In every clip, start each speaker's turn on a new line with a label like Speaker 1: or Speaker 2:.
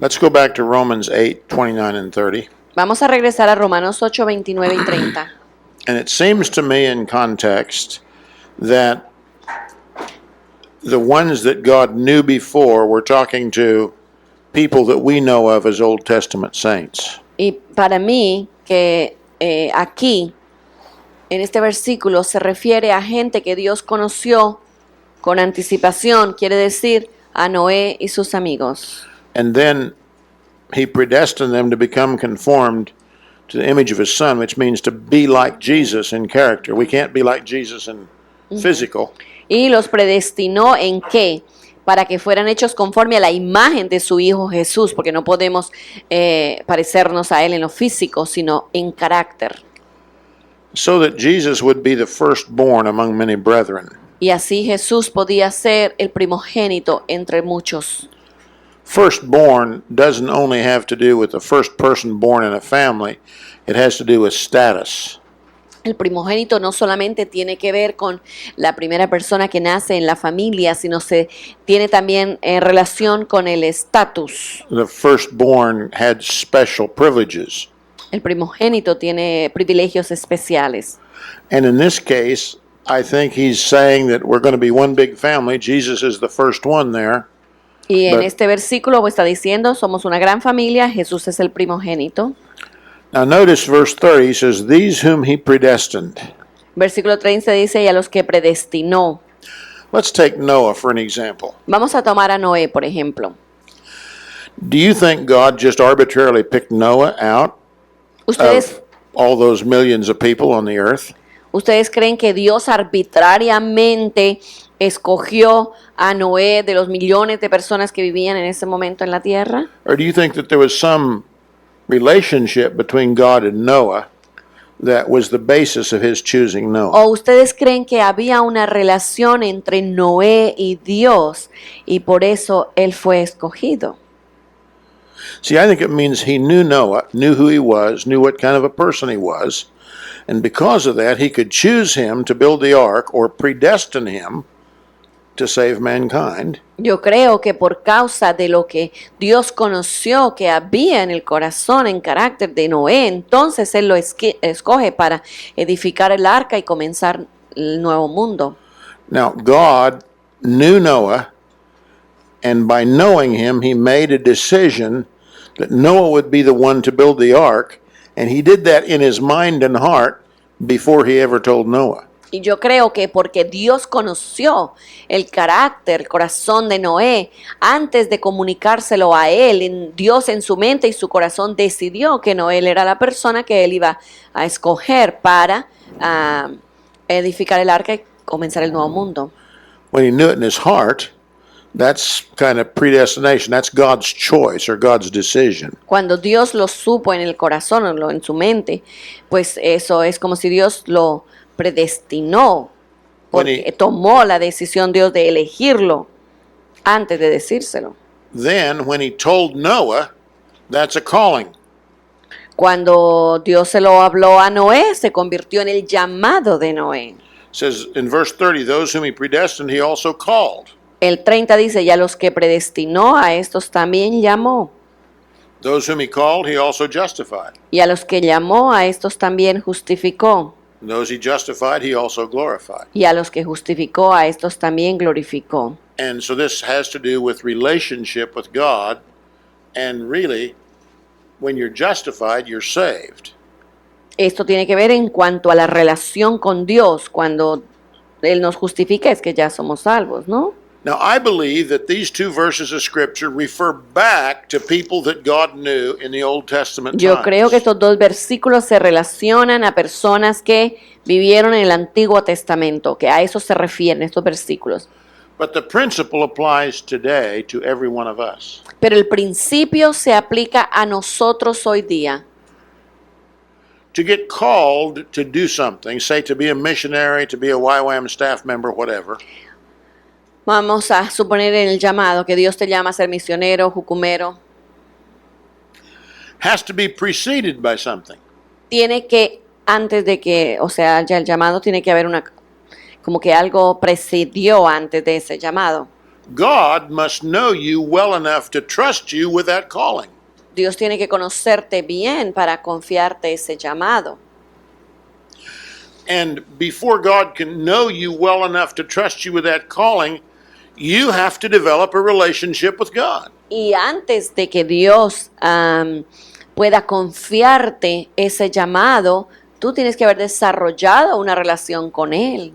Speaker 1: Let's go back to Romans 8:29 and 30.
Speaker 2: Vamos a regresar a Romanos 8, 29 y 30.
Speaker 1: And it seems to me in context that the ones that God knew before were talking to people that we know of as Old Testament saints.
Speaker 2: Y para mí que aquí, en este versículo, se refiere a gente que Dios conoció con anticipación, quiere decir a Noé y sus amigos.
Speaker 1: And then he predestined them to become conformed to the image of his son, which means to be like Jesus in character. We can't be like Jesus in physical.
Speaker 2: Y los predestinó en qué? Para que fueran hechos conforme a la imagen de su Hijo Jesús, porque no podemos parecernos a Él en lo físico, sino en carácter.
Speaker 1: So that Jesus would be the firstborn among many brethren.
Speaker 2: Y así Jesús podía ser el primogénito entre muchos.
Speaker 1: Firstborn doesn't only have to do with the first person born in a family, it has to do with status.
Speaker 2: El primogénito no solamente tiene que ver con la primera persona que nace en la familia, sino se tiene también relación con el estatus.
Speaker 1: The firstborn had special privileges.
Speaker 2: El primogénito tiene privilegios especiales.
Speaker 1: And in this case, I think he's saying that we're going to be one big family. Jesus is the first one there.
Speaker 2: Y en
Speaker 1: But-
Speaker 2: este versículo está diciendo, somos una gran familia, Jesús es el primogénito.
Speaker 1: Now notice verse 30, he says, these whom he predestined.
Speaker 2: Versículo 30 dice, y a los que predestinó.
Speaker 1: Let's take Noah for an example.
Speaker 2: Vamos a tomar a Noé, por ejemplo.
Speaker 1: Do you think God just arbitrarily picked Noah out
Speaker 2: ¿Ustedes,
Speaker 1: of all those millions of people on the earth?
Speaker 2: ¿Ustedes creen que Dios arbitrariamente escogió a Noé de los millones de personas que vivían en ese momento en la tierra?
Speaker 1: Or do you think that there was some relationship between God and Noah that was the basis of his choosing Noah?
Speaker 2: ¿O ustedes creen que había una relación entre Noé y Dios y por eso él fue escogido?
Speaker 1: See, I think it means he knew Noah, knew who he was, knew what kind of a person he was, and because of that, he could choose him to build the ark or predestine him to save mankind.
Speaker 2: Yo creo que por causa de lo que Dios conoció que había en el corazón, en carácter de Noé, entonces Él lo escoge para edificar el arca y comenzar el nuevo mundo.
Speaker 1: Now, God knew Noah, and by knowing him, he made a decision that Noah would be the one to build the ark, and he did that in his mind and heart before he ever told Noah.
Speaker 2: Y yo creo que porque Dios conoció el carácter, el corazón de Noé, antes de comunicárselo a él, Dios en su mente y su corazón decidió que Noé era la persona que él iba a escoger para edificar el arca y comenzar el nuevo mundo.
Speaker 1: When he knew it in his heart, that's kind of predestination. That's God's choice or God's decision.
Speaker 2: Cuando Dios lo supo en el corazón o en su mente, pues eso es como si Dios lo predestinó, porque tomó la decisión Dios de elegirlo antes de decírselo.
Speaker 1: Then, when he told Noah, that's a calling.
Speaker 2: Cuando Dios se lo habló a Noé, se convirtió en el llamado de Noé.
Speaker 1: It says in verse 30, those whom he predestined, he also called.
Speaker 2: El 30 dice, y a los que predestinó, a estos también llamó.
Speaker 1: Those whom he called, he also justified.
Speaker 2: Y a los que llamó, a estos también justificó.
Speaker 1: Those he justified, he also glorified.
Speaker 2: Y a los que justificó, a estos también glorificó.
Speaker 1: And so this has to do with relationship with God. And really, when you're justified, you're saved.
Speaker 2: Esto tiene que ver en cuanto a la relación con Dios. Cuando Él nos justifica es que ya somos salvos, ¿no?
Speaker 1: Now, I believe that these two verses of Scripture refer back to people that God knew in the Old Testament
Speaker 2: Yo
Speaker 1: times.
Speaker 2: creo que estos dos versículos se relacionan a personas que vivieron en el Antiguo Testamento, que a eso se refieren estos versículos.
Speaker 1: But the principle applies today to every one of us.
Speaker 2: Pero el principio se aplica a nosotros hoy día.
Speaker 1: To get called to do something, say to be a missionary, to be a YWAM staff member, whatever,
Speaker 2: Vamos a suponer en el llamado que Dios te llama a ser misionero, jucumero.
Speaker 1: has to be preceded by something.
Speaker 2: Tiene que, antes de que, o sea, ya el llamado tiene que haber como que algo precedió antes de ese llamado.
Speaker 1: God must know you well enough to trust you with that calling.
Speaker 2: Dios tiene que conocerte bien para confiarte ese llamado.
Speaker 1: And before God can know you well enough to trust you with that calling, you have to develop a relationship with God.
Speaker 2: Y antes de que Dios pueda confiarte ese llamado, tú tienes que haber desarrollado una relación con Él.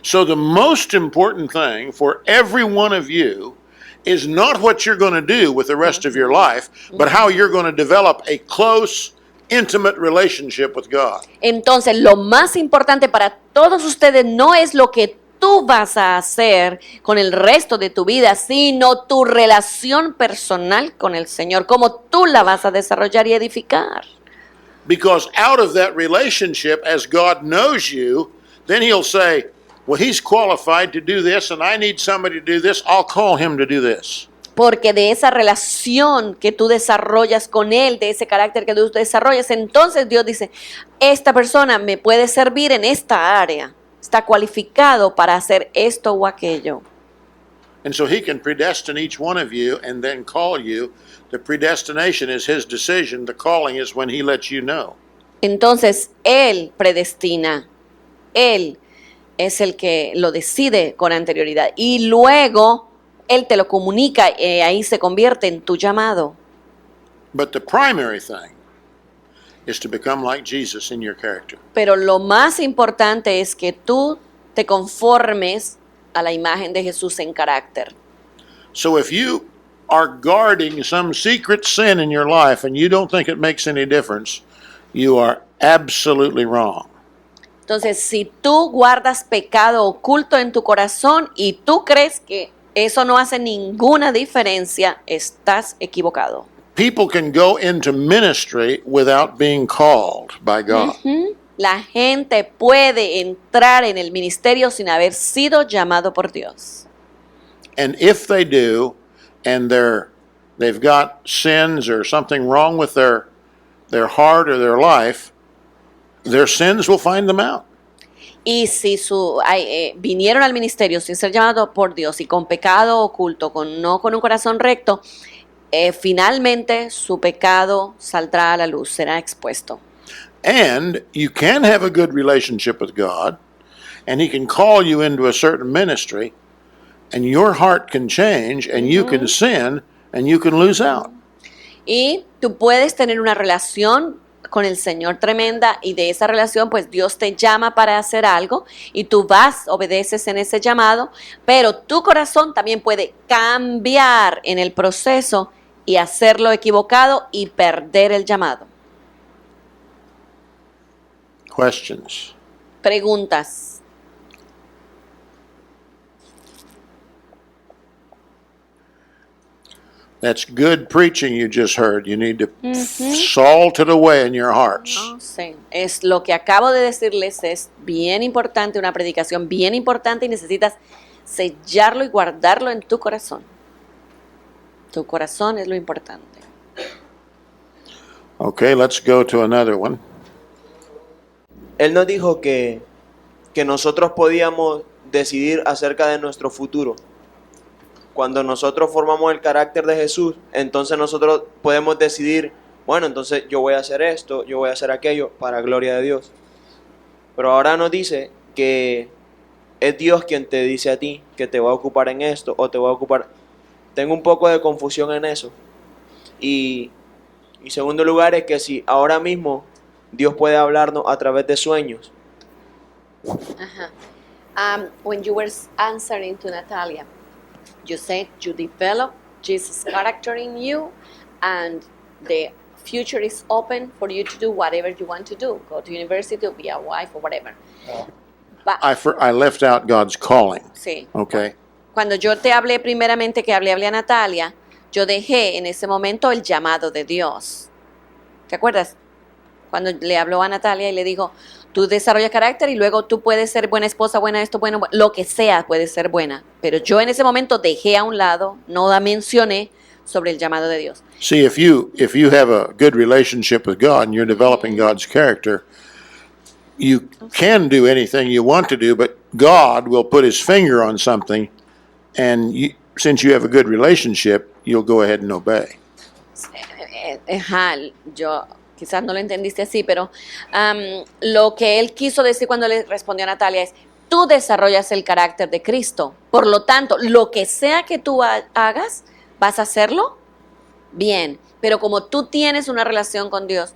Speaker 1: So the most important thing for every one of you is not what you're going to do with the rest of your life, but how you're going to develop a close, intimate relationship with God.
Speaker 2: Entonces, lo más importante para todos ustedes no es lo que tú vas a hacer con el resto de tu vida, sino tu relación personal con el Señor, cómo tú la vas a desarrollar y edificar.
Speaker 1: Because out of that relationship, as God knows you, then He'll say, well, he's qualified to do this, and I need somebody to do this. I'll call him to do this.
Speaker 2: Porque de esa relación que tú desarrollas con Él, de ese carácter que tú desarrollas, entonces Dios dice, esta persona me puede servir en esta área. Está cualificado para hacer esto o aquello.
Speaker 1: And so He can predestine each one of you and then call you. The predestination is His decision. The calling is when He lets you know.
Speaker 2: Entonces, Él predestina. Él es el que lo decide con anterioridad. Y luego Él te lo comunica, ahí se convierte en tu llamado.
Speaker 1: But the primary thing is to become like Jesus in your character.
Speaker 2: Pero lo más importante es que tú te conformes a la imagen de Jesús en carácter.
Speaker 1: So if you are guarding some secret sin in your life and you don't think it makes any difference, you are absolutely wrong.
Speaker 2: Entonces, si tú guardas pecado oculto en tu corazón y tú crees que eso no hace ninguna diferencia, estás equivocado.
Speaker 1: People can go into ministry without being called by God.
Speaker 2: La gente puede entrar en el ministerio sin haber sido llamado por Dios.
Speaker 1: And if they do, and they've got sins or something wrong with their heart or their life, their sins will find them out.
Speaker 2: Y si vinieron al ministerio sin ser llamados por Dios y con pecado oculto, no con un corazón recto, finalmente su pecado saldrá a la luz, será expuesto.
Speaker 1: And you can have a good relationship with God, and He can call you into a certain ministry, and your heart can change, and you can sin, and you can lose out.
Speaker 2: Y tú puedes tener una relación con el Señor tremenda, y de esa relación pues Dios te llama para hacer algo y tú vas, obedeces en ese llamado, pero tu corazón también puede cambiar en el proceso y hacerlo equivocado y perder el llamado.
Speaker 1: Questions?
Speaker 2: Preguntas.
Speaker 1: That's good preaching you just heard. You need to salt it away in your hearts.
Speaker 2: No sé, es lo que acabo de decirles, es bien importante, una predicación bien importante y necesitas sellarlo y guardarlo en tu corazón. Tu corazón es lo importante.
Speaker 1: Okay, let's go to another one.
Speaker 3: Él nos dijo que nosotros podíamos decidir acerca de nuestro futuro. Cuando nosotros formamos el carácter de Jesús, entonces nosotros podemos decidir, bueno, entonces yo voy a hacer esto, yo voy a hacer aquello para gloria de Dios. Pero ahora nos dice que es Dios quien te dice a ti que te va a ocupar en esto o te va a ocupar. Tengo un poco de confusión en eso. Y segundo lugar es que si ahora mismo Dios puede hablarnos a través de sueños.
Speaker 2: When you were answering to Natalia, you said you develop Jesus' character in you and the future is open for you to do whatever you want to do. Go to university or be a wife or whatever. But,
Speaker 1: I left out God's calling.
Speaker 2: sí.
Speaker 1: Okay.
Speaker 2: Cuando yo te hablé primeramente que hablé a Natalia, yo dejé en ese momento el llamado de Dios. ¿Te acuerdas? Cuando le habló a Natalia y le dijo, tú desarrollas carácter y luego tú puedes ser buena esposa, buena esto, bueno, lo que sea puede ser buena. Pero yo en ese momento dejé a un lado, no la mencioné sobre el llamado de Dios.
Speaker 1: See, if you have a good relationship with God and you're developing God's character, you can do anything you want to do, but God will put His finger on something and since you have a good relationship, you'll go ahead and obey.
Speaker 2: Ajá, yo quizás no lo entendiste así, pero lo que él quiso decir cuando le respondió a Natalia es, tú desarrollas el carácter de Cristo. Por lo tanto, lo que sea que tú hagas, vas a hacerlo bien. Pero como tú tienes una relación con Dios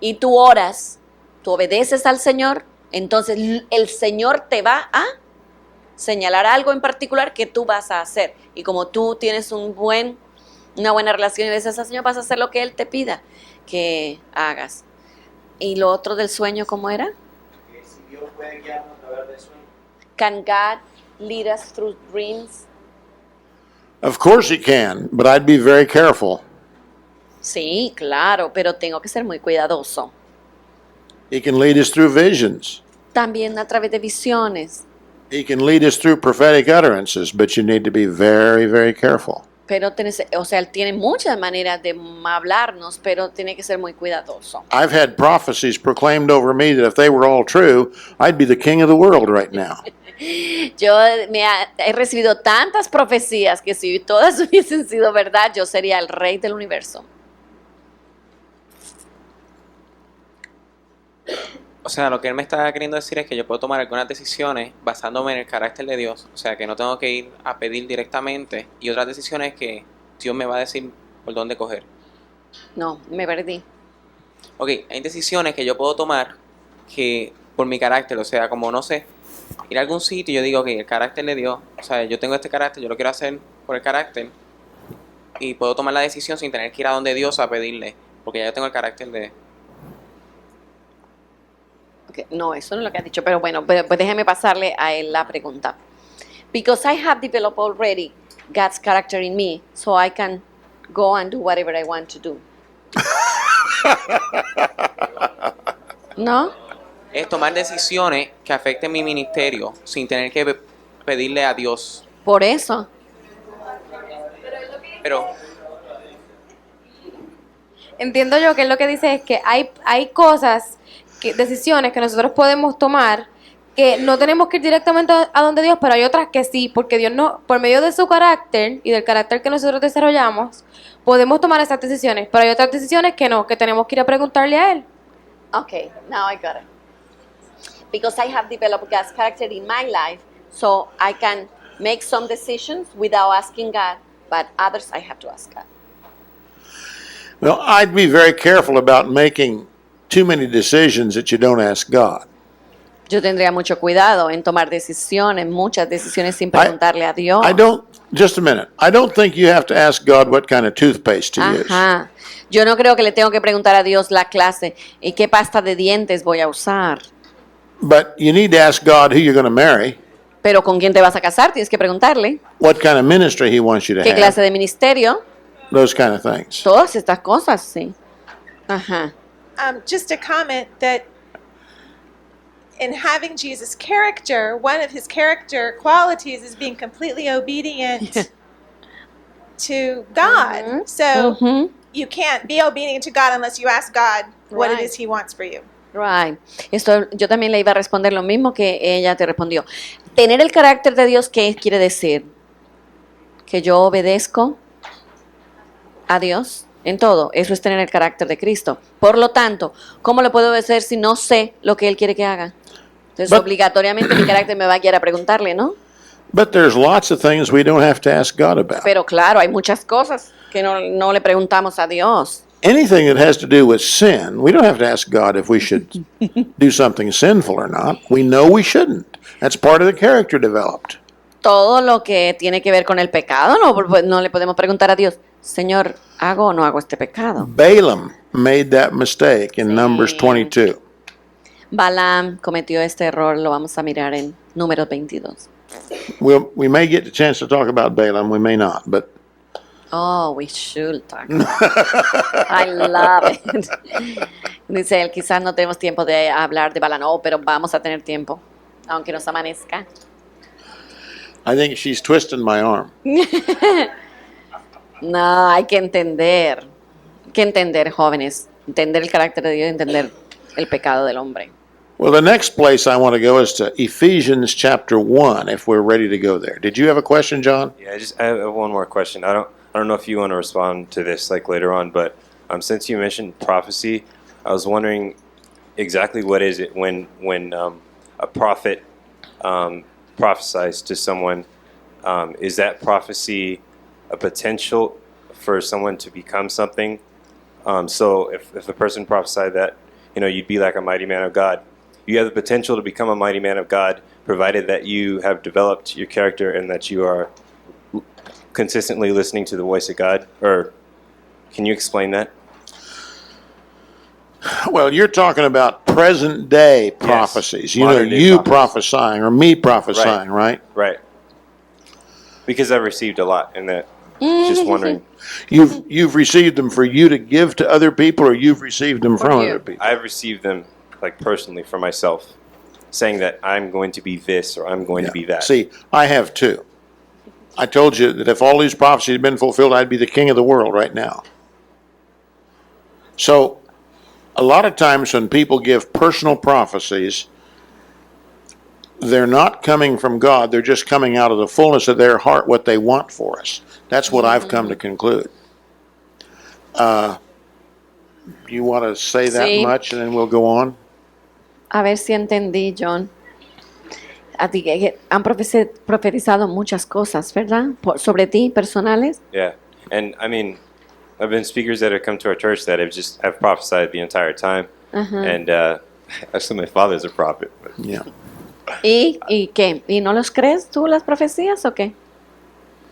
Speaker 2: y tú oras, tú obedeces al Señor, entonces el Señor te va a señalar algo en particular que tú vas a hacer. Y como tú tienes una buena relación y dices al Señor, vas a hacer lo que Él te pida que hagas. ¿Y lo otro del sueño cómo era?
Speaker 3: Que si Dios puede guiarnos a través del sueño.
Speaker 2: Can God lead us through dreams?
Speaker 1: Of course he can, but I'd be very careful.
Speaker 2: Sí, claro, pero tengo que ser muy cuidadoso.
Speaker 1: He can lead us through visions.
Speaker 2: También a través de visiones.
Speaker 1: He can lead us through prophetic utterances, but you need to be very, very careful.
Speaker 2: Pero Él tiene muchas maneras de hablarnos, pero tiene que ser muy cuidadoso.
Speaker 1: I've had prophecies proclaimed over me that if they were all true, I'd be the king of the world right now.
Speaker 2: Yo he recibido tantas profecías que si todas hubiesen sido verdad, yo sería el rey del universo.
Speaker 4: O sea, lo que él me está queriendo decir es que yo puedo tomar algunas decisiones basándome en el carácter de Dios. O sea, que no tengo que ir a pedir directamente. Y otras decisiones que Dios me va a decir por dónde coger.
Speaker 2: No, me perdí.
Speaker 4: Ok, hay decisiones que yo puedo tomar que por mi carácter, o sea, como no sé, ir a algún sitio y yo digo, ok, el carácter de Dios, o sea, yo tengo este carácter, yo lo quiero hacer por el carácter. Y puedo tomar la decisión sin tener que ir a donde Dios a pedirle. Porque ya yo tengo el carácter de...
Speaker 2: Okay, no, eso no es lo que ha dicho, pero bueno, pues déjeme pasarle a él la pregunta. Because I have developed already God's character in me, so I can go and do whatever I want to do. ¿No?
Speaker 4: Es tomar decisiones que afecten mi ministerio sin tener que pedirle a Dios.
Speaker 2: Por eso.
Speaker 4: Pero
Speaker 5: Entiendo yo que él lo que dice es que hay cosas, decisiones que nosotros podemos tomar que no tenemos que ir directamente a donde Dios, pero hay otras que sí, porque Dios no, por medio de su carácter y del carácter que nosotros desarrollamos, podemos tomar esas decisiones, pero hay otras decisiones que no, que tenemos que ir a preguntarle a él.
Speaker 2: Okay, now I got it. Because I have developed God's character in my life, so I can make some decisions without asking God, but others I have to ask God.
Speaker 1: Well, I'd be very careful about making too many decisions that you don't ask God.
Speaker 2: Yo tendría mucho cuidado en tomar decisiones, muchas decisiones sin preguntarle a Dios.
Speaker 1: Just a minute. I don't think you have to ask God what kind of toothpaste to use.
Speaker 2: Ajá. Yo no creo que le tengo que preguntar a Dios la clase y qué pasta de dientes voy a usar.
Speaker 1: But you need to ask God who you're going to marry,
Speaker 2: Pero con quién te vas a casar, tienes que preguntarle.
Speaker 1: what kind of ministry He wants you to
Speaker 2: ¿Qué clase
Speaker 1: have,
Speaker 2: de ministerio?
Speaker 1: those kind of things.
Speaker 2: Todas estas cosas, sí. Ajá.
Speaker 6: Just a comment that in having Jesus' character, one of his character qualities is being completely obedient to God. So
Speaker 2: Ujú.
Speaker 6: you can't be obedient to God unless you ask God what it
Speaker 2: Right.
Speaker 6: is he wants for you.
Speaker 2: Right. Esto yo también le iba a responder lo mismo que ella te respondió. Tener el carácter de Dios, ¿qué quiere decir? Que yo obedezco a Dios en todo. Eso es tener el carácter de Cristo. Por lo tanto, ¿cómo lo puedo obedecer si no sé lo que Él quiere que haga? Entonces,
Speaker 1: But-
Speaker 2: obligatoriamente mi carácter me va a guiar a preguntarle, ¿no?
Speaker 1: But there's lots of things we don't have to ask God about.
Speaker 2: Pero claro, hay muchas cosas que no le preguntamos a Dios.
Speaker 1: Anything that has to do with sin, we don't have to ask God if we should do something sinful or not. We know we shouldn't. That's part of the character developed.
Speaker 2: Todo lo que tiene que ver con el pecado, no le podemos preguntar a Dios, Señor, ¿hago o no hago este pecado?
Speaker 1: Balaam made that mistake in Numbers 22.
Speaker 2: Balaam cometió este error, lo vamos a mirar en Números 22.
Speaker 1: We may get the chance to talk about Balaam, we may not, but
Speaker 2: Oh, we should talk. I love it. Dice él, quizás no tenemos tiempo de hablar de Balaam, no, pero vamos a tener tiempo, aunque nos amanezca.
Speaker 1: I think she's twisting my arm.
Speaker 2: No, hay que entender, jóvenes, entender el carácter de Dios, entender el pecado del hombre.
Speaker 1: Well, the next place I want to go is to Ephesians chapter 1, if we're ready to go there. Did you have a question, John?
Speaker 7: Yeah, I have one more question. I don't know if you want to respond to this like later on, but since you mentioned prophecy, I was wondering exactly what is it when a prophet prophesies to someone? Is that prophecy a potential for someone to become something? So if a person prophesied that, you'd be like a mighty man of God, you have the potential to become a mighty man of God, provided that you have developed your character and that you are consistently listening to the voice of God. Or can you explain that?
Speaker 1: Well, you're talking about present day prophecies.
Speaker 7: Modern day
Speaker 1: You
Speaker 7: prophecies.
Speaker 1: prophesying or me prophesying, right?
Speaker 7: Right. Because I've received a lot in that. Just wondering.
Speaker 1: You've received them for you to give to other people, or you've received them from
Speaker 2: you.
Speaker 1: other people?
Speaker 7: I've received them like personally for myself, saying that I'm going to be this or I'm going to be that.
Speaker 1: See, I have too. I told you that if all these prophecies had been fulfilled, I'd be the king of the world right now. So, a lot of times when people give personal prophecies, they're not coming from God, they're just coming out of the fullness of their heart, what they want for us. That's what I've come to conclude. You want to say that
Speaker 2: Sí.
Speaker 1: much and then we'll go on?
Speaker 2: A ver si entendí, John. A ti que han profetizado muchas cosas, ¿verdad? Sobre ti, personales.
Speaker 7: Yeah, and I mean, I've been speakers that have come to our church that have prophesied the entire time, and actually my father's a prophet. But
Speaker 1: Yeah.
Speaker 2: ¿Y qué? ¿Y no los crees tú las profecías o qué?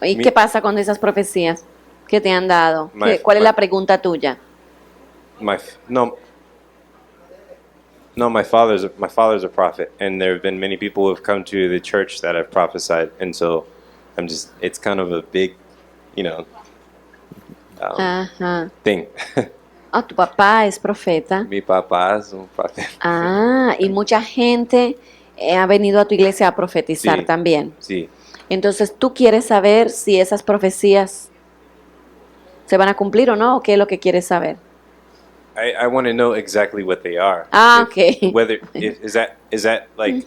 Speaker 2: ¿Y
Speaker 7: Mi-
Speaker 2: qué pasa con esas profecías que te han dado? ¿Cuál es la pregunta tuya?
Speaker 7: my father's a prophet, and there have been many people who have come to the church that have prophesied, and so it's kind of a big,
Speaker 2: Ajá.
Speaker 7: thing.
Speaker 2: Ah, tu papá es profeta.
Speaker 7: Mi papá es un profeta.
Speaker 2: Ah, y mucha gente ha venido a tu iglesia a profetizar
Speaker 7: Sí.
Speaker 2: también.
Speaker 7: Sí.
Speaker 2: Entonces, ¿tú quieres saber si esas profecías se van a cumplir o no? ¿O qué es lo que quieres saber?
Speaker 7: I want to know exactly what they are.
Speaker 2: Ah,
Speaker 7: If-
Speaker 2: okay.
Speaker 7: Whether is that like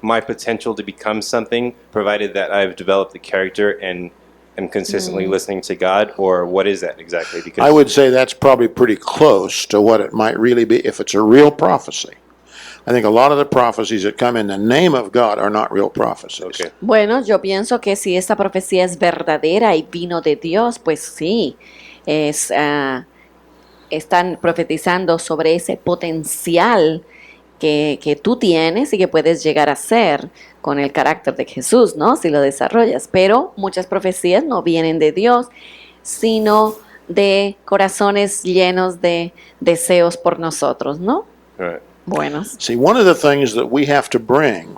Speaker 7: my potential to become something, provided that I've developed the character and am consistently listening to God, or what is that exactly? Because
Speaker 1: I would say that's probably pretty close to what it might really be if it's a real prophecy. I think a lot of the prophecies that come in the name of God are not real prophecies.
Speaker 7: Okay.
Speaker 2: Bueno, yo pienso que si esta profecía es verdadera y vino de Dios, pues sí, están profetizando sobre ese potencial que tú tienes y que puedes llegar a ser con el carácter de Jesús, ¿no? Si lo desarrollas. Pero muchas profecías no vienen de Dios, sino de corazones llenos de deseos por nosotros, ¿no?
Speaker 7: All right.
Speaker 2: Buenos.
Speaker 1: See, one of the things that we have to bring,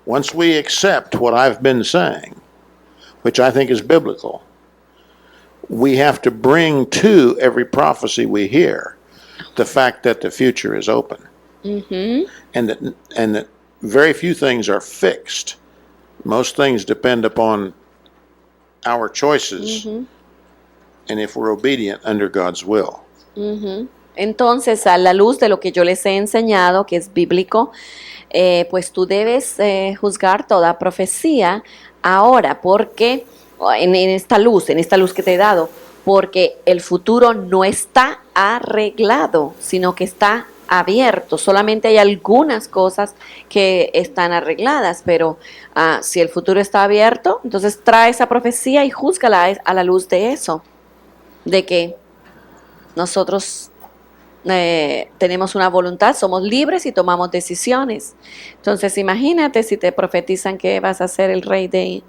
Speaker 1: once we accept what I've been saying, which I think is biblical, we have to bring to every prophecy we hear the fact that the future is open. And that very few things are fixed. Most things depend upon our choices and if we're obedient under God's will.
Speaker 2: Entonces, a la luz de lo que yo les he enseñado, que es bíblico, pues tú debes juzgar toda profecía ahora, porque en esta luz que te he dado, porque el futuro no está arreglado, sino que está abierto. Solamente hay algunas cosas que están arregladas, pero si el futuro está abierto, entonces trae esa profecía y júzgala a la luz de eso, de que nosotros tenemos una voluntad, somos libres y tomamos decisiones. Entonces imagínate si te profetizan que vas a ser el rey de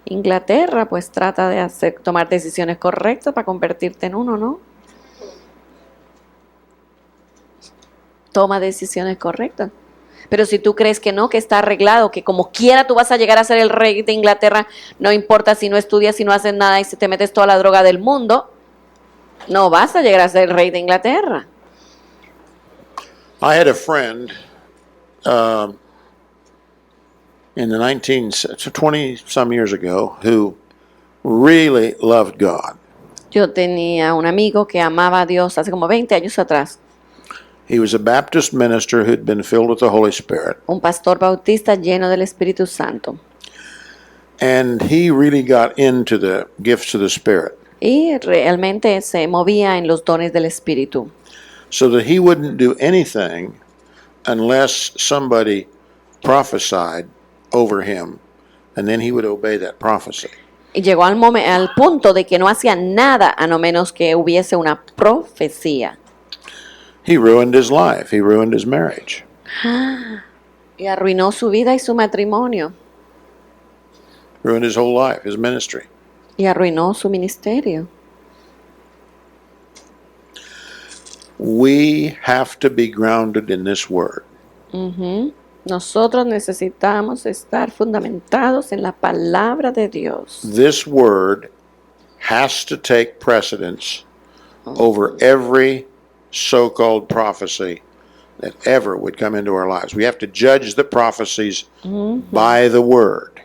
Speaker 2: Inglaterra, pues trata de tomar decisiones correctas para convertirte en uno, ¿no? Toma decisiones correctas. Pero si tú crees que no, que está arreglado, que como quiera tú vas a llegar a ser el rey de Inglaterra, no importa si no estudias, si no haces nada y si te metes toda la droga del mundo, no vas a llegar a ser el rey de Inglaterra.
Speaker 1: I had a friend in the 20 some years ago who really loved God.
Speaker 2: Yo tenía un amigo que amaba a Dios hace como 20 años atrás.
Speaker 1: He was a Baptist minister who'd been filled with the Holy Spirit.
Speaker 2: un pastor bautista lleno del Espíritu Santo.
Speaker 1: And he really got into the gifts of the Spirit
Speaker 2: Y realmente se movía en los dones del Espíritu.
Speaker 1: so that he wouldn't do anything unless somebody prophesied over him, and then he would obey that prophecy.
Speaker 2: Y llegó al punto de que no hacía nada a no menos que hubiese una profecía.
Speaker 1: He ruined his life. He ruined his marriage.
Speaker 2: Y arruinó su vida y su matrimonio.
Speaker 1: Ruined his whole life, his ministry.
Speaker 2: Y arruinó su ministerio.
Speaker 1: We have to be grounded in this word.
Speaker 2: Ujú. Nosotros necesitamos estar fundamentados en la palabra de Dios.
Speaker 1: This word has to take precedence over every so-called prophecy that ever would come into our lives. We have to judge the prophecies by the word.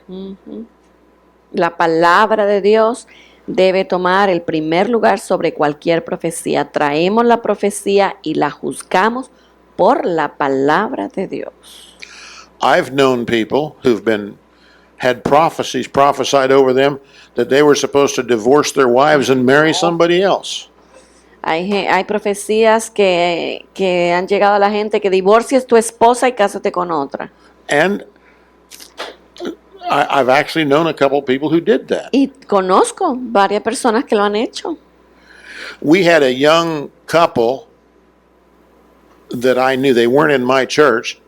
Speaker 2: La palabra de Dios debe tomar el primer lugar sobre cualquier profecía. Traemos la profecía y la juzgamos por la palabra de Dios.
Speaker 1: I've known people who've had prophecies prophesied over them that they were supposed to divorce their wives and marry somebody else.
Speaker 2: Hay profecías que han llegado a la gente que divorcies tu esposa y cásate con otra.
Speaker 1: And I've actually known a couple people who did that.
Speaker 2: Y conozco varias personas que lo han hecho.
Speaker 1: We had a young couple that I knew. They weren't in my church,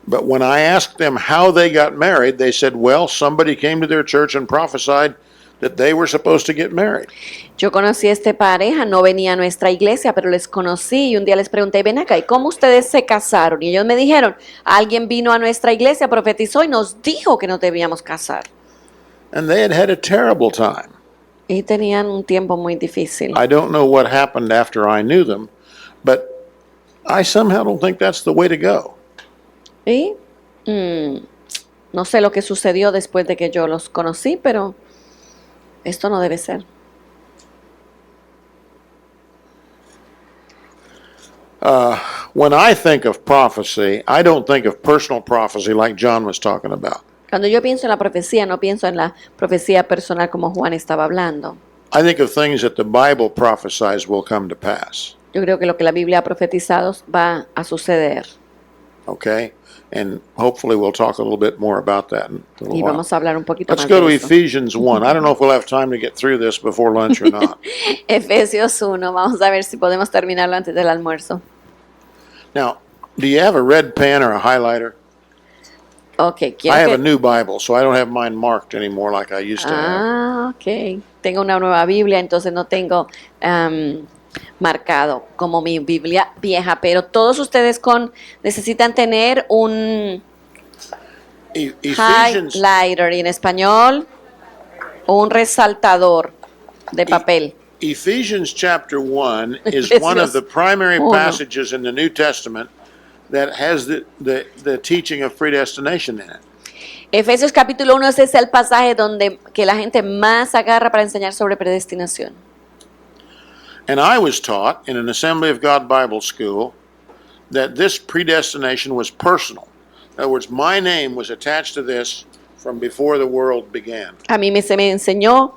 Speaker 1: but when I asked them how they got married, they said, well, somebody came to their church and prophesied that they were supposed to get married.
Speaker 2: Yo conocí a esta pareja, no venía a nuestra iglesia, pero les conocí y un día les pregunté, ven acá, ¿y cómo ustedes se casaron? Y ellos me dijeron, alguien vino a nuestra iglesia, profetizó y nos dijo que nos debíamos casar.
Speaker 1: And they had a terrible time.
Speaker 2: Y tenían un tiempo muy difícil.
Speaker 1: I don't know what happened after I knew them, but I somehow don't think that's the way to go.
Speaker 2: Y no sé lo que sucedió después de que yo los conocí, pero esto no debe ser.
Speaker 1: When I think of prophecy, I don't think of personal prophecy like John was talking about.
Speaker 2: Cuando yo pienso en la profecía, no pienso en la profecía personal como Juan estaba hablando.
Speaker 1: I think of things that the Bible prophesies will come to pass.
Speaker 2: Yo creo que lo que la Biblia ha profetizado va a suceder.
Speaker 1: Okay? And hopefully we'll talk a little bit more about that in a little
Speaker 2: Y
Speaker 1: while.
Speaker 2: vamos a hablar un poquito
Speaker 1: Let's
Speaker 2: más
Speaker 1: go to
Speaker 2: de eso.
Speaker 1: Ephesians 1. I don't know if we'll have time to get through this before lunch or not.
Speaker 2: Efesios 1, vamos a ver si podemos terminarlo antes del almuerzo.
Speaker 1: Now, do you have a red pen or a highlighter?
Speaker 2: Ok,
Speaker 1: I
Speaker 2: quiero
Speaker 1: have a
Speaker 2: que...
Speaker 1: new Bible, so I don't have mine marked anymore like I used to have.
Speaker 2: Ah, ok. Tengo una nueva Biblia, entonces no tengo marcado como mi Biblia vieja, pero todos ustedes necesitan tener un
Speaker 1: Ephesians,
Speaker 2: highlighter y en español un resaltador de papel.
Speaker 1: Ephesians chapter 1 is one of the primary
Speaker 2: Uno.
Speaker 1: passages in the New Testament that has the teaching of predestination in it.
Speaker 2: Efesios capítulo 1 ese es el pasaje donde que la gente más agarra para enseñar sobre predestinación.
Speaker 1: And I was taught in an Assembly of God Bible school that this predestination was personal. In other words, my name was attached to this from before the world began.
Speaker 2: A mí se me enseñó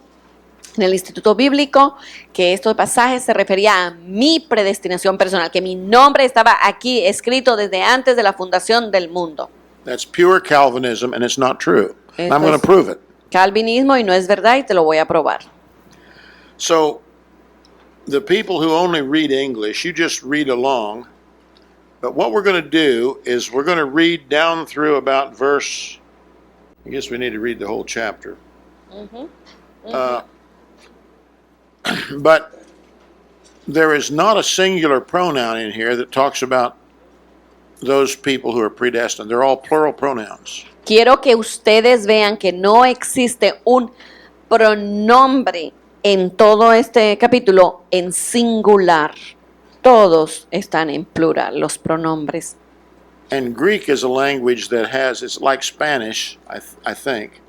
Speaker 2: en el Instituto Bíblico que estos pasajes se refería a mi predestinación personal, que mi nombre estaba aquí escrito desde antes de la fundación del mundo.
Speaker 1: That's pure Calvinism, and it's not true. And I'm
Speaker 2: Esto
Speaker 1: going
Speaker 2: es
Speaker 1: to prove it.
Speaker 2: Calvinismo y no es verdad y te lo voy a probar.
Speaker 1: So, the people who only read English, you just read along. But what we're going to do is we're going to read down through about verse. I guess we need to read the whole chapter. But there is not a singular pronoun in here that talks about those people who are predestined. They're all plural pronouns.
Speaker 2: Quiero que ustedes vean que no existe un pronombre en todo este capítulo en singular. Todos están en plural, los pronombres.
Speaker 1: And Greek is a language that it's like Spanish, I think,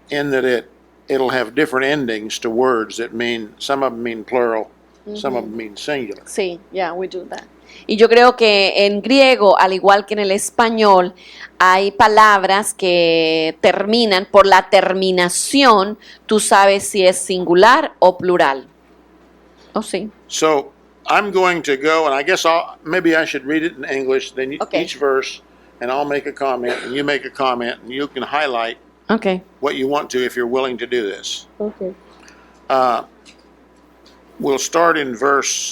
Speaker 1: in that it'll have different endings to words that mean, some of them mean plural, Some of them mean singular.
Speaker 2: Sí, yeah, we do that. Y yo creo que en griego, al igual que en el español, hay palabras que terminan por la terminación, tú sabes si es singular o plural. ¿O sí?
Speaker 1: So I'm going to go, and I guess maybe I should read it in English, then
Speaker 2: Okay.
Speaker 1: each verse, and I'll make a comment, and you make a comment, and you can highlight
Speaker 2: Okay.
Speaker 1: what you want to if you're willing to do this.
Speaker 2: Okay.
Speaker 1: We'll start in verse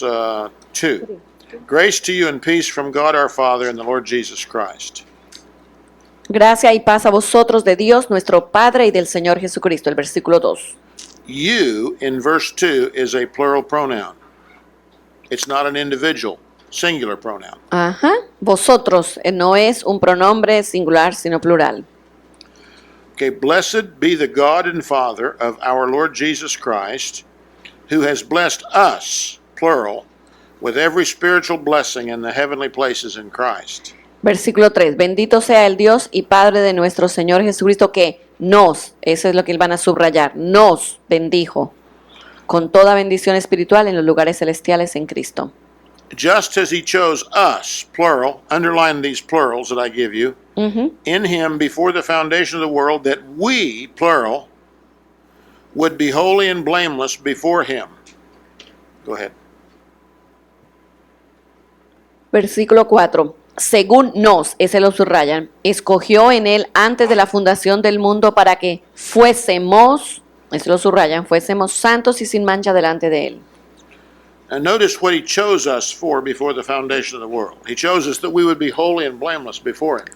Speaker 1: 2. Grace to you and peace from God our Father and the Lord Jesus Christ.
Speaker 2: Gracia y paz a vosotros de Dios, nuestro Padre, y del Señor Jesucristo. El versículo 2.
Speaker 1: You in verse 2 is a plural pronoun. It's not an individual, singular pronoun.
Speaker 2: Ajá. Vosotros no es un pronombre singular, sino plural.
Speaker 1: Okay, blessed be the God and Father of our Lord Jesus Christ, who has blessed us, plural, with every spiritual blessing in the heavenly places in Christ.
Speaker 2: Versículo 3. Bendito sea el Dios y Padre de nuestro Señor Jesucristo que nos, eso es lo que van a subrayar, nos bendijo con toda bendición espiritual en los lugares celestiales en Cristo.
Speaker 1: Just as he chose us, plural, underline these plurals that I give you, in him before the foundation of the world, that we, plural, would be holy and blameless before him. Go ahead.
Speaker 2: Versículo 4. Según nos, ese lo subrayan, escogió en él antes de la fundación del mundo para que fuésemos, ese lo subrayan, fuésemos santos y sin mancha delante de él.
Speaker 1: And notice what he chose us for before the foundation of the world. He chose us that we would be holy and blameless before him.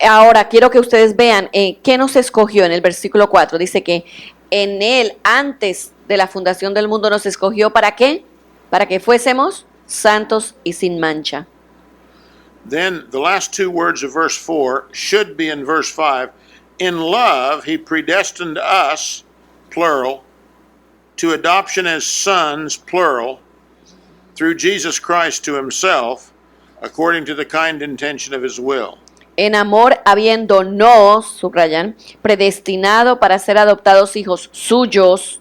Speaker 2: Ahora quiero que ustedes vean qué nos escogió en el versículo 4. Dice que en él antes de la fundación del mundo nos escogió ¿para qué? Para que fuésemos santos y sin mancha.
Speaker 1: Then the last two words of verse 4 should be in verse 5. In love, he predestined us, plural, to adoption as sons, plural, through Jesus Christ to himself, according to the kind intention of his will.
Speaker 2: En amor, habiéndonos, subrayan, predestinado para ser adoptados hijos suyos,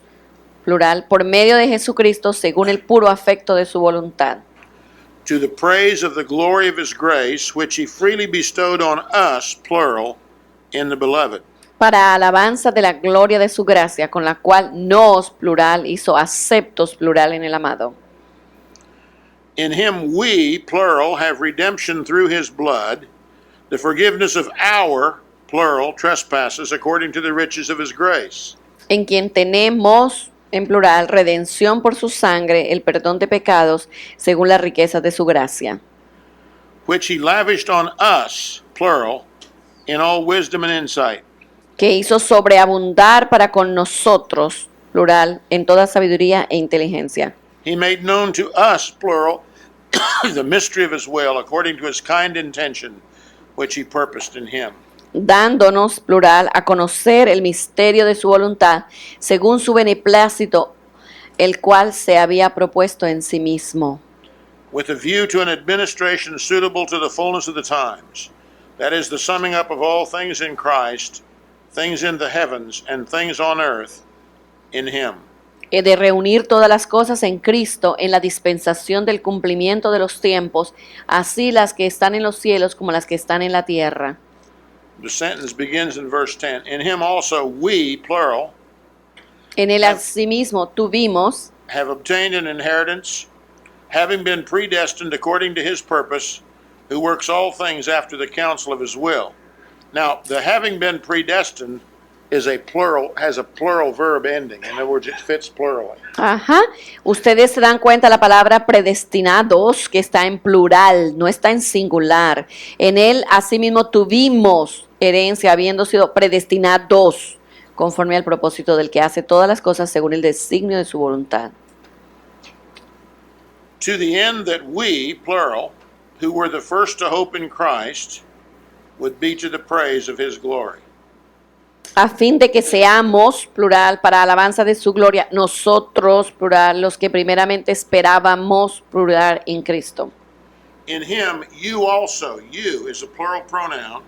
Speaker 2: plural, por medio de Jesucristo, según el puro afecto de su voluntad.
Speaker 1: To the praise of the glory of his grace, which he freely bestowed on us, plural, in the beloved.
Speaker 2: Para alabanza de la gloria de su gracia, con la cual nos, plural, hizo aceptos, plural, en el amado.
Speaker 1: In him we, plural, have redemption through his blood, the forgiveness of our, plural, trespasses, according to the riches of his grace.
Speaker 2: En quien tenemos, en plural, redención por su sangre, el perdón de pecados, según las riquezas de su gracia.
Speaker 1: Which he lavished on us, plural, in all wisdom and insight.
Speaker 2: Que hizo sobreabundar para con nosotros, plural, en toda sabiduría e inteligencia.
Speaker 1: He made known to us, plural, the mystery of his will, according to his kind intention, which he purposed in him.
Speaker 2: Dándonos, plural, a conocer el misterio de su voluntad, según su beneplácito, el cual se había propuesto en sí mismo.
Speaker 1: With a view to an administration suitable to the fullness of the times, that is, the summing up of all things in Christ, things in the heavens and things on earth, in him.
Speaker 2: De reunir todas las cosas en Cristo, en la dispensación del cumplimiento de los tiempos, así las que están en los cielos como las que están en la tierra.
Speaker 1: The sentence begins in verse 10. In him also we, plural,
Speaker 2: En él asimismo tuvimos,
Speaker 1: have obtained an inheritance, having been predestined according to his purpose, who works all things after the counsel of his will. Now, the having been predestined is a plural, has a plural verb ending. In other words, it fits plurally.
Speaker 2: ajá, ustedes se dan cuenta la palabra predestinados que está en plural, no está en singular. En él asimismo tuvimos herencia, habiendo sido predestinados conforme al propósito del que hace todas las cosas según el designio de su voluntad.
Speaker 1: To the end that we, plural, who were the first to hope in Christ, would be to the praise of his glory.
Speaker 2: A fin de que seamos, plural, para alabanza de su gloria, nosotros, plural, los que primeramente esperábamos, plural, en Cristo.
Speaker 1: In him, you also, you is a plural pronoun.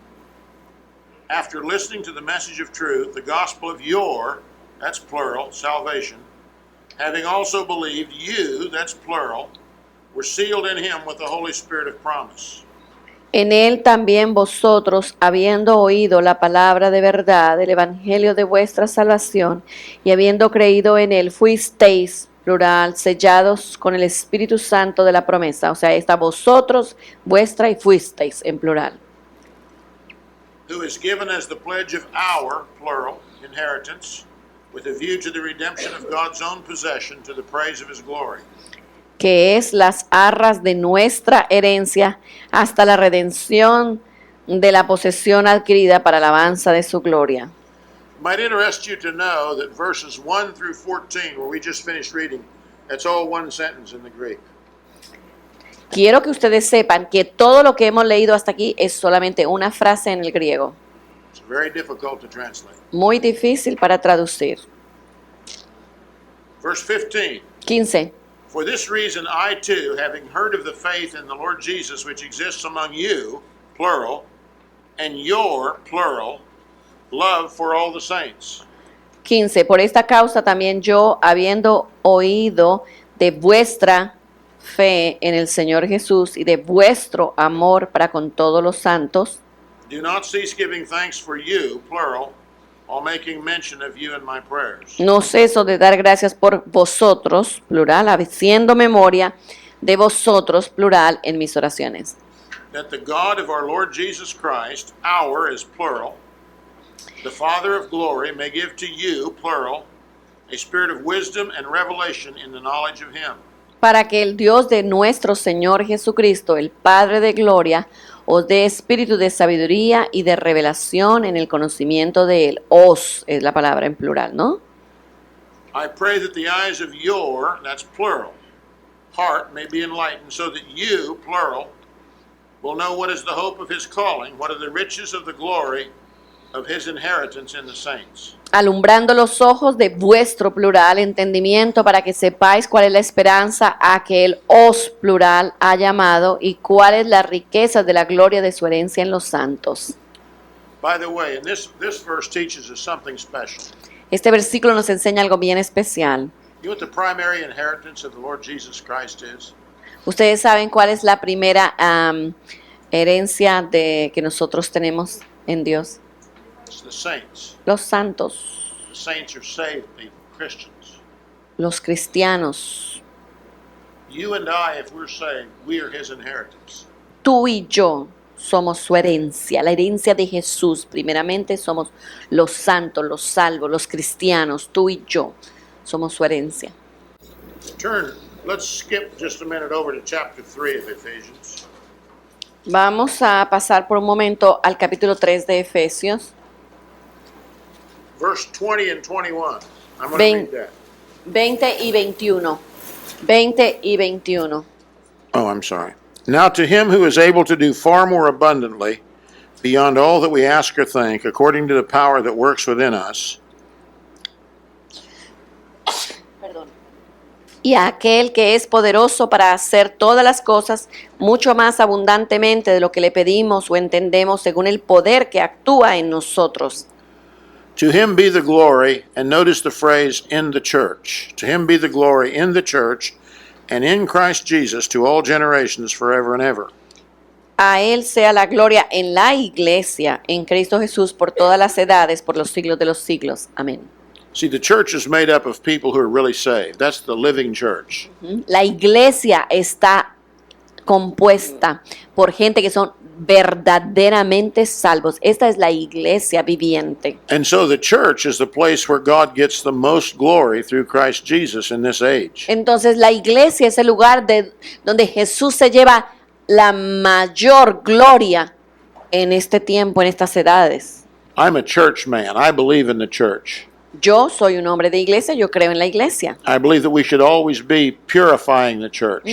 Speaker 1: After listening to the message of truth, the gospel of your, that's plural, salvation, having also believed, you, that's plural, were sealed in him with the Holy Spirit of promise.
Speaker 2: En él también vosotros, habiendo oído la palabra de verdad, el evangelio de vuestra salvación, y habiendo creído en él, fuisteis, plural, sellados con el Espíritu Santo de la promesa. O sea, está vosotros, vuestra y fuisteis en plural.
Speaker 1: Who is given as the pledge of our, plural, inheritance, with a view to the redemption of God's own possession to the praise of his glory.
Speaker 2: Que es las arras de nuestra herencia hasta la redención de la posesión adquirida para alabanza de su gloria.
Speaker 1: It might interest you to know that verses 1 through 14, where we just finished reading, that's all one sentence in the Greek.
Speaker 2: Quiero que ustedes sepan que todo lo que hemos leído hasta aquí es solamente una frase en el griego,
Speaker 1: It's very difficult to translate.
Speaker 2: muy difícil para traducir.
Speaker 1: Verse 15.
Speaker 2: 15.
Speaker 1: For this reason, I too, having heard of the faith in the Lord Jesus which exists among you, plural, and your, plural, love for all the saints.
Speaker 2: 15. Por esta causa también yo, habiendo oído de vuestra fe en el Señor Jesús y de vuestro amor para con todos los santos,
Speaker 1: Do not cease giving thanks for you, plural, while making mention of you in my prayers.
Speaker 2: no ceso de dar gracias por vosotros, plural, haciendo memoria de vosotros, plural, en mis oraciones.
Speaker 1: That the God of our Lord Jesus Christ, our is plural, the Father of glory, may give to you, plural, a spirit of wisdom and revelation in the knowledge of him.
Speaker 2: Para que el Dios de nuestro Señor Jesucristo, el Padre de gloria, os dé espíritu de sabiduría y de revelación en el conocimiento de Él. Os es la palabra en plural, ¿no?
Speaker 1: I pray that the eyes of your, that's plural, heart may be enlightened, so that you, plural, will know what is the hope of his calling, what are the riches of the glory of his inheritance in the saints.
Speaker 2: Alumbrando los ojos de vuestro plural entendimiento para que sepáis cuál es la esperanza a que el os plural ha llamado y cuál es la riqueza de la gloria de su herencia en los santos.
Speaker 1: By the way, and this verse teaches us something special.
Speaker 2: Este versículo nos enseña algo bien especial.
Speaker 1: You know what the primary inheritance of the Lord Jesus Christ is?
Speaker 2: Ustedes saben cuál es la primera herencia que nosotros tenemos en Dios.
Speaker 1: It's the saints.
Speaker 2: Los santos,
Speaker 1: The saints are saved people, Christians.
Speaker 2: los cristianos.
Speaker 1: You and I, if we're saved, we are his inheritance.
Speaker 2: Tú y yo somos su herencia, la herencia de Jesús. Primeramente somos los santos, los salvos, los cristianos. Tú y yo somos su herencia.
Speaker 1: Let's skip just a minute over to chapter 3 of Ephesians.
Speaker 2: Vamos a pasar por un momento al capítulo 3 de Efesios.
Speaker 1: Verse 20 and 21. I'm going
Speaker 2: Ven-
Speaker 1: to read that.
Speaker 2: 20 y 21. 20 y 21.
Speaker 1: Oh, I'm sorry. Now to him who is able to do far more abundantly, beyond all that we ask or think, according to the power that works within us,
Speaker 2: Y a aquel que es poderoso para hacer todas las cosas mucho más abundantemente de lo que le pedimos o entendemos según el poder que actúa en nosotros.
Speaker 1: to him be the glory, and notice the phrase in the church. To him be the glory in the church and in Christ Jesus to all generations forever and ever.
Speaker 2: A él sea la gloria en la iglesia, en Cristo Jesús, por todas las edades, por los siglos de los siglos. Amén.
Speaker 1: See, the church is made up of people who are really saved. That's the living church.
Speaker 2: La iglesia está compuesta por gente que son verdaderamente salvos. Esta es la iglesia viviente.
Speaker 1: And so the church is the place where God gets the most glory through Christ Jesus in this age.
Speaker 2: Entonces la iglesia es el lugar donde Jesús se lleva la mayor gloria en este tiempo, en estas edades.
Speaker 1: I'm a church man. I believe in the church.
Speaker 2: Yo soy un hombre de iglesia, yo creo en la iglesia.
Speaker 1: I believe that we should always be purifying the church.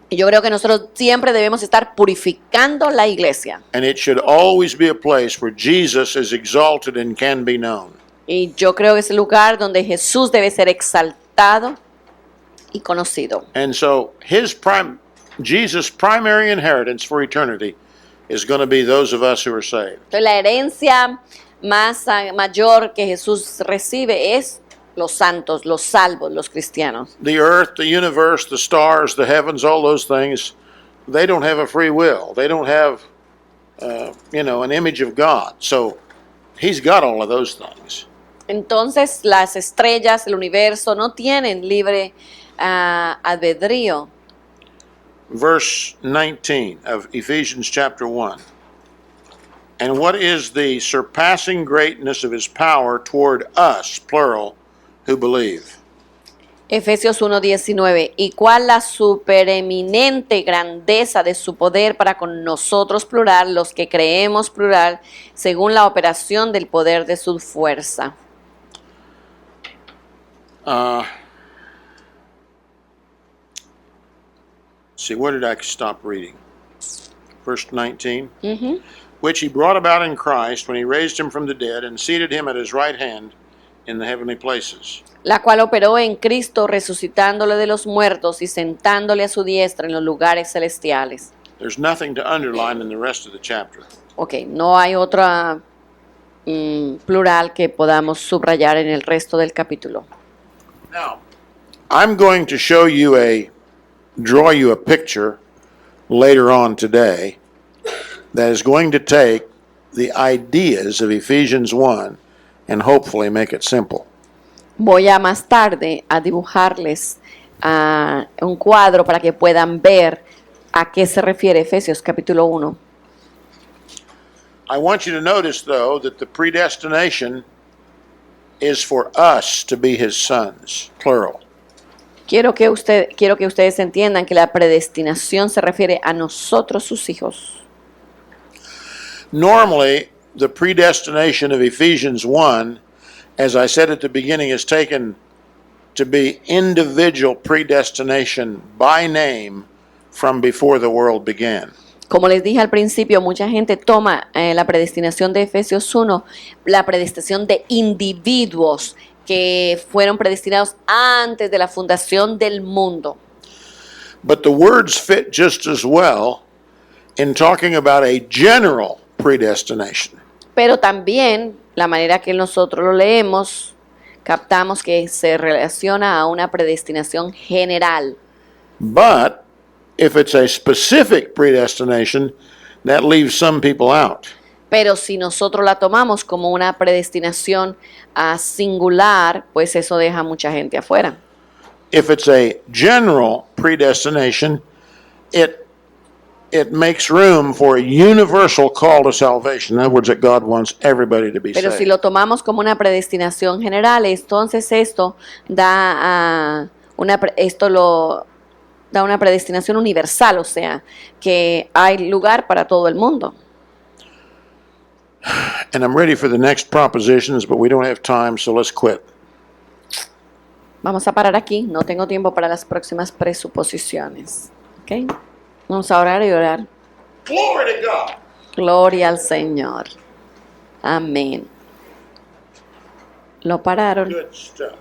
Speaker 2: Y yo creo que nosotros siempre debemos estar purificando la iglesia.
Speaker 1: And it should always be a place where Jesus is exalted and can be known.
Speaker 2: Y yo creo que es el lugar donde Jesús debe ser exaltado y conocido.
Speaker 1: And so Jesus' primary inheritance for eternity is going to be those of us who are saved.
Speaker 2: Entonces la herencia mayor que Jesús recibe es los santos, los salvos, los cristianos.
Speaker 1: The earth, the universe, the stars, the heavens, all those things, they don't have a free will. They don't have, an image of God. So he's got all of those things.
Speaker 2: Entonces las estrellas, el universo no tienen libre albedrío.
Speaker 1: Verse 19 of Ephesians chapter 1. And what is the surpassing greatness of his power toward us, plural, who believe?
Speaker 2: Efesios 1:19. ¿Y cuál la supereminente grandeza de su poder para con nosotros, plural, los que creemos, plural, según la operación del poder de su fuerza?
Speaker 1: See, where did I stop reading? Verse 19.
Speaker 2: Ujú.
Speaker 1: Which he brought about in Christ when he raised him from the dead and seated him at his right hand in the heavenly places.
Speaker 2: La cual operó en Cristo, resucitándole de los muertos y sentándole a su diestra en los lugares celestiales.
Speaker 1: There's nothing to underline in the rest of the chapter.
Speaker 2: Ok, no hay otra plural que podamos subrayar en el resto del capítulo.
Speaker 1: Now, I'm going to draw you a picture later on today that is going to take the ideas of Ephesians 1 and hopefully make it simple.
Speaker 2: Voy a más tarde a dibujarles un cuadro para que puedan ver a qué se refiere Efesios capítulo 1.
Speaker 1: I want you to notice, though, that the predestination is for us to be his sons, plural.
Speaker 2: Quiero que ustedes entiendan que la predestinación se refiere a nosotros, sus hijos.
Speaker 1: Normally, the predestination of Ephesians 1, as I said at the beginning, is taken to be individual predestination by name from before the world began.
Speaker 2: Como les dije al principio, mucha gente toma la predestinación de Efesios 1, la predestinación de individuos que fueron predestinados antes de la fundación del mundo.
Speaker 1: But the words fit just as well in talking about a general predestination.
Speaker 2: Pero también la manera que nosotros lo leemos, captamos que se relaciona a una predestinación general.
Speaker 1: But if it's a specific predestination, that leaves some people out.
Speaker 2: Pero si nosotros la tomamos como una predestinación singular, pues eso deja a mucha gente afuera.
Speaker 1: If it's a general predestination, it makes room for a universal call to salvation. In other words, that God wants everybody to be
Speaker 2: Pero si
Speaker 1: saved.
Speaker 2: lo tomamos como una predestinación general, entonces esto da una predestinación universal, o sea, que hay lugar para todo el mundo.
Speaker 1: And I'm ready for the next propositions, but we don't have time, so let's quit.
Speaker 2: Vamos a parar aquí, no tengo tiempo para las próximas presuposiciones. ¿Ok? Vamos a orar y orar.
Speaker 1: Glory to God.
Speaker 2: Gloria al Señor. Amén. Lo pararon.
Speaker 1: Good stuff.